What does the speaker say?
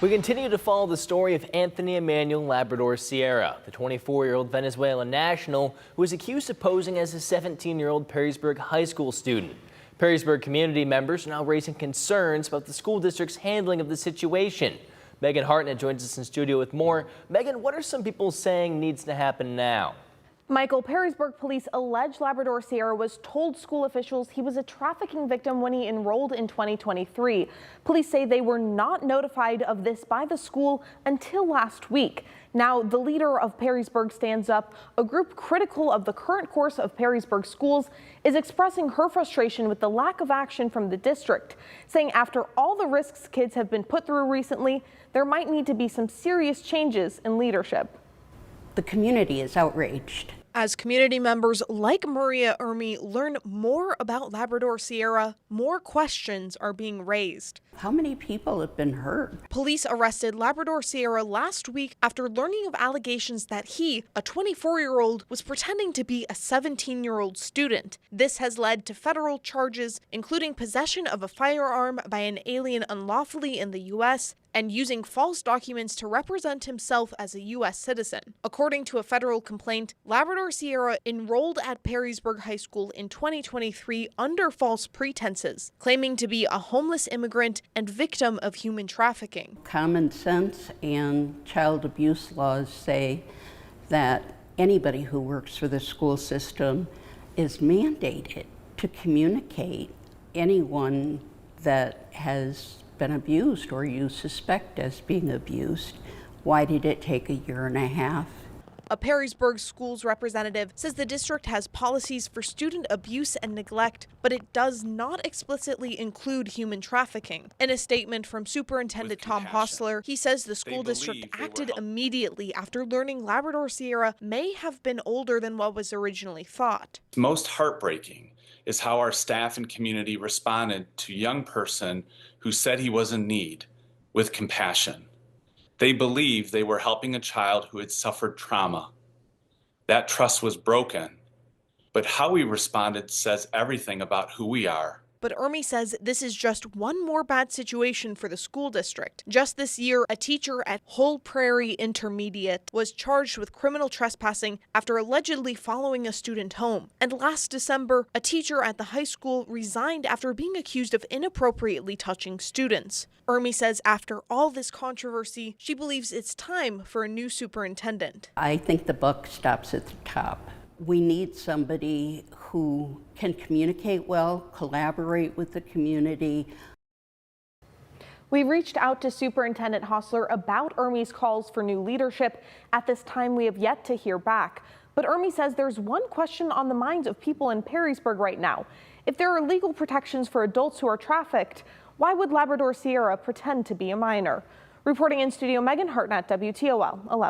We continue to follow the story of Anthony Emmanuel Labrador-Sierra, the 24-year-old Venezuelan national who was accused of posing as a 17-year-old Perrysburg High School student. Perrysburg community members are now raising concerns about the school district's handling of the situation. Megan Hartnett joins us in studio with more. Megan, what are some people saying needs to happen now? Michael, Perrysburg police allege Labrador-Sierra was told school officials he was a trafficking victim when he enrolled in 2023. Police say they were not notified of this by the school until last week. Now, the leader of Perrysburg Stands Up, a group critical of the current course of Perrysburg schools, is expressing her frustration with the lack of action from the district, saying after all the risks kids have been put through recently, there might need to be some serious changes in leadership. The community is outraged. As community members like Maria Ermie learn more about Labrador-Sierra, more questions are being raised. How many people have been hurt? Police arrested Labrador-Sierra last week after learning of allegations that he, a 24-year-old, was pretending to be a 17-year-old student. This has led to federal charges, including possession of a firearm by an alien unlawfully in the U.S., and using false documents to represent himself as a U.S. citizen. According to a federal complaint, Labrador-Sierra enrolled at Perrysburg High School in 2023 under false pretenses, claiming to be a homeless immigrant and victim of human trafficking. Common sense and child abuse laws say that anybody who works for the school system is mandated to communicate anyone that has been abused or you suspect as being abused. Why did it take a year and a half? A Perrysburg Schools representative says the district has policies for student abuse and neglect, but it does not explicitly include human trafficking. In a statement from Superintendent Tom Hostler, he says the school district acted immediately after learning Labrador-Sierra may have been older than what was originally thought. Most heartbreaking is how our staff and community responded to a young person who said he was in need with compassion. They believed they were helping a child who had suffered trauma. That trust was broken, but how we responded says everything about who we are. But Ermie says this is just one more bad situation for the school district. Just this year, a teacher at Whole Prairie Intermediate was charged with criminal trespassing after allegedly following a student home. And last December, a teacher at the high school resigned after being accused of inappropriately touching students. Ermie says after all this controversy, she believes it's time for a new superintendent. I think the buck stops at the top. We need somebody who can communicate well, collaborate with the community. We reached out to Superintendent Hostler about Ermie's calls for new leadership. At this time, we have yet to hear back. But Ermie says there's one question on the minds of people in Perrysburg right now. If there are legal protections for adults who are trafficked, why would Labrador-Sierra pretend to be a minor? Reporting in studio, Megan Hartnett, WTOL 11.